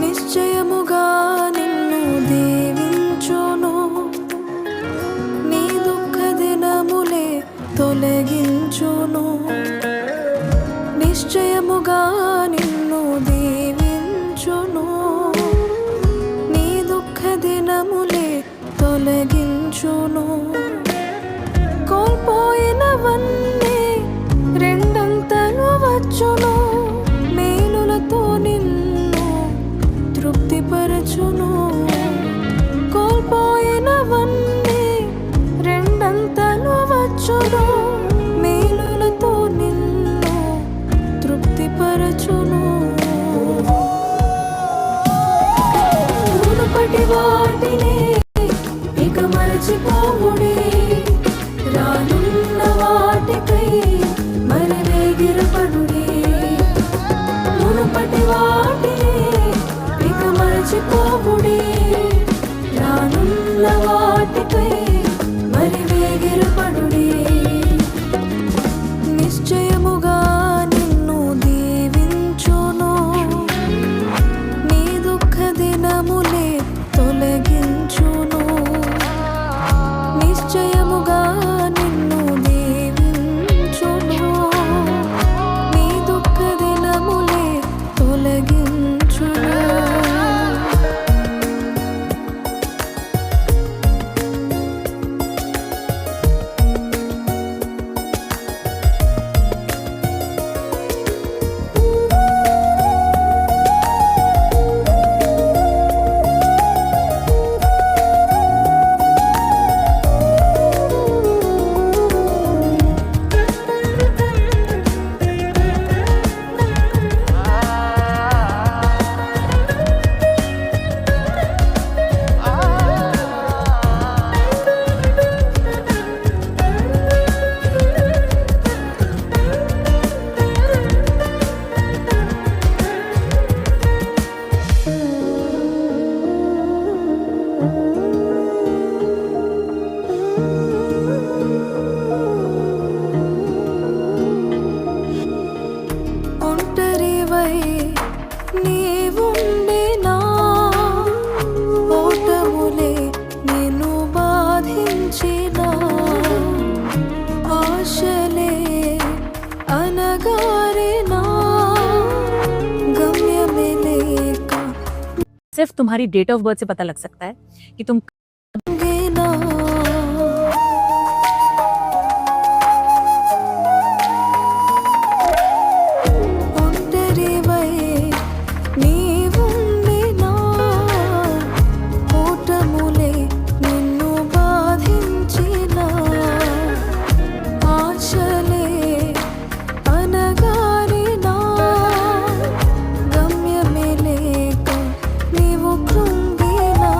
నిశ్చయముగా నిన్ను దీవించును, నీ దుఃఖ దినములే తొలగించును. నిశ్చయముగా నిన్ను దీవించును, నీ దుఃఖ దినములే తొలగించును. కోల్పోయినవన్నీ రెండంతలు వచ్చును, మేలులతో నిన్ను తృప్తిపరచును. కోల్పోయినవన్నీ రెండంతలు వచ్చును, మేలులతో నిన్ను తృప్తిపరచును. మునుపటి వాటిని ఇక మరచిపోవుడి, రానున్న వాటికై మరి వేగిరపడుడి. మునుపటి వాటిని ఇక మరచిపోవుడి, రానున్న వాటికై మరి వేగిరపడుడి. నిశ్చయముగా నిన్ను దీవించును, నీ దుఃఖ దినములే తొలగించును. నిశ్చయముగా నిన్ను దీవించును, నీ దుఃఖ దినములే తొలగించును. ఒంటరివై నీవుండినా ఓటములే నిన్ను బాధించినా, ఆశలే అనగారినా, గమ్యమే లేక सिर्फ तुम्हारी डेट ऑफ बर्थ से पता लग सकता है कि तुम గినా. ఒంటరివై నీవుండినా ఓటములే నిన్ను బాధించినా, ఆశలే అనగారినా, గమ్యమే లేక నీవు కృంగినా.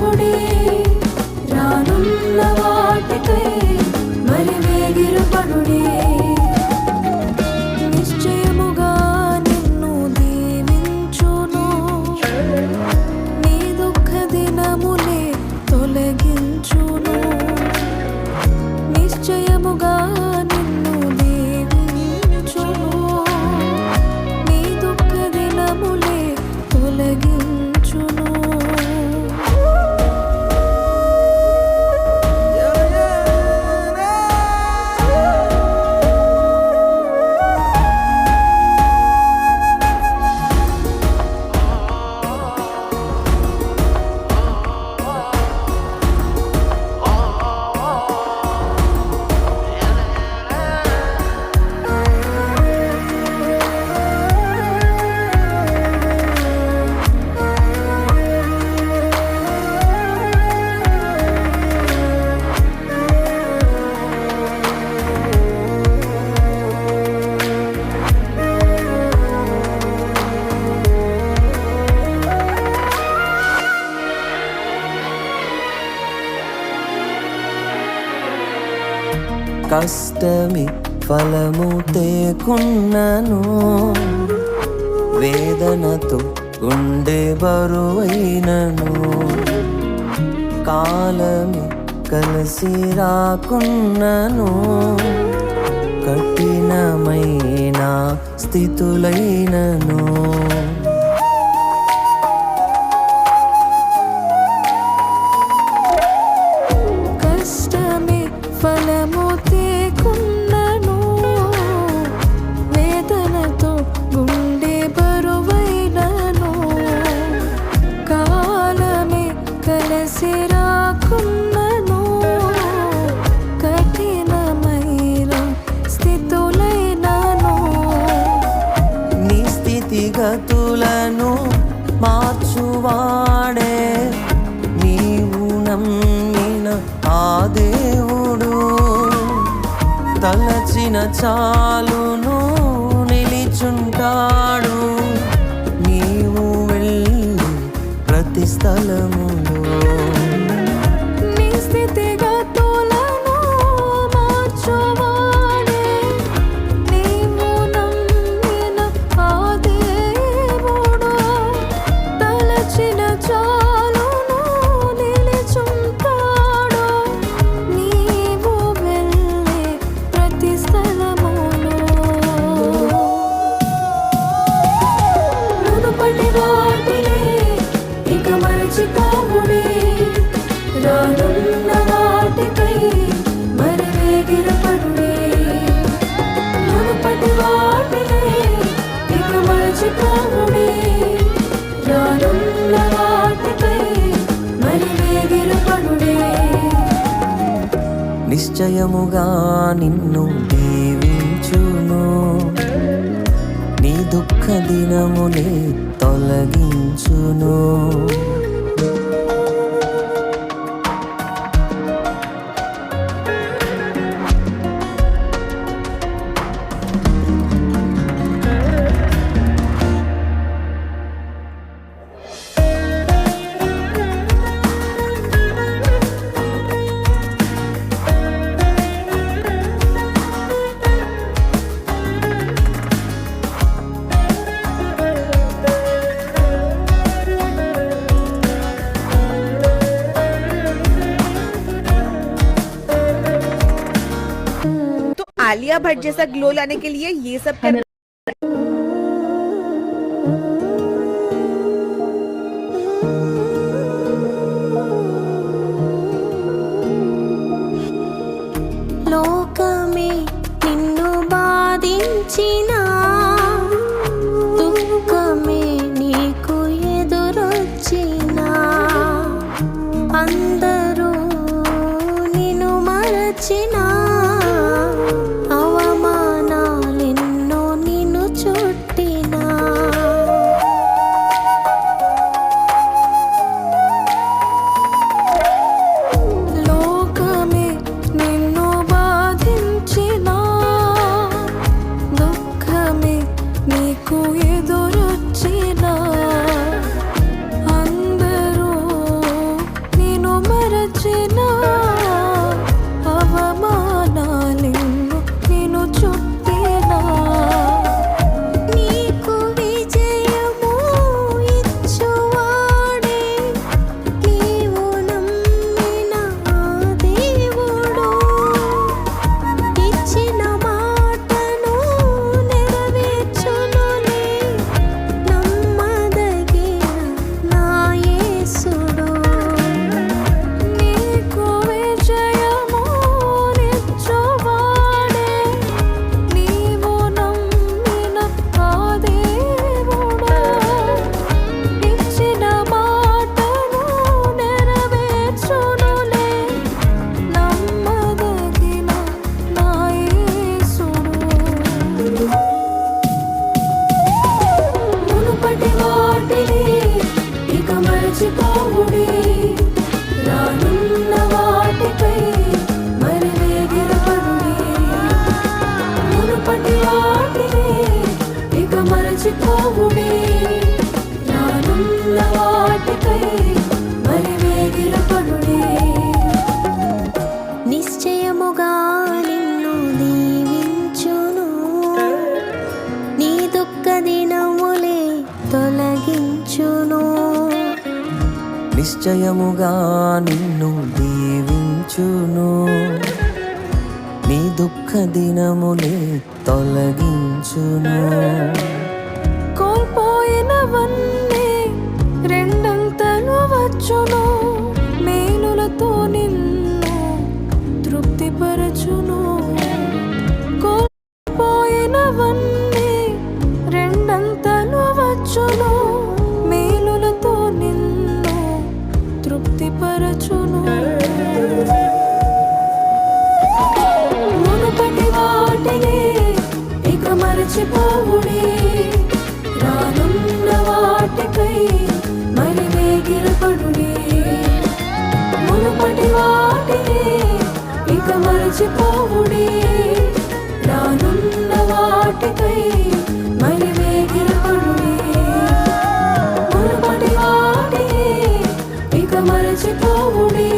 దేవుడే రానున్న వాటికై మరి వేగిరపడుడే నిశ్చయముగా నిన్ను దీవించును నీ దుఃఖ దినములే తొలగించును నిశ్చయముగా నిన్ను దీవించును నీ దుఃఖ దినములే తొలగించును కష్టమి ఫలము తేకున్నను వేదనతో గుండె బరువైనను కాలమి కలిసి రాకున్నను కఠినమైన స్థితులైనను కష్టమే ఫలము తేకున్నను వేదనతో గుండె బరువైనను కాలమే కలిసి రాకున్నను కఠినమైన స్థితులైనను నీ స్థితిగతులను మార్చువాడే నీవు నమ్మిన ఆ దేవుడు తలచిన చాలును నిలిచుంటాడు నీవు వెళ్ళి ప్రతి స్థలములో నీ స్థితిగతులను మార్చువాడే నీవు నమ్మిన ఆ దేవుడు తలచిన చాలును నిలిచుంటాడు నీవు వెళ్ళే ప్రతి స్థలములో మునుపటి వాటినే ఇక మరచిపోవుడే రానున్న వాటికై మరి వేగిరపడుడే మునుపటి వాటినే ఇక మరచిపోవుడే రానున్న వాటికై మరి వేగిరపడుడే నిశ్చయముగా నిన్ను దీవించును నీ దుఃఖ దినములే తొలగించును तो आलिया भट्ट जैसा ग्लो लाने के लिए ये सब कर లోకమే నిన్ను బాధించినా దుఃఖమే నీకు ఎదురొచ్చినా అందరూ నిన్ను మరచినా అవమానాలెన్నో నిశ్చయముగా నిన్ను దీవించును నీ దుఃఖ దినములే తొలగించును కోల్పోయినవన్నీ రెండంతలు వచ్చును మేలులతో నిన్ను తృప్తిపరచును కోల్పోయినవన్నీ రెండంతలు వచ్చును మేలులతో నిన్ను తృప్తిపరచును మునుపటి వాటిని ఇక మరచిపోవుడి రానున్న వాటికై మరి వేగిరపడుడి మునుపటి వాటిని ఇక మరచిపోవుడి రానున్న వాటికై మరి వేగిరపడుడి మునుపటి వాటిని ఇక మరచిపోవుడి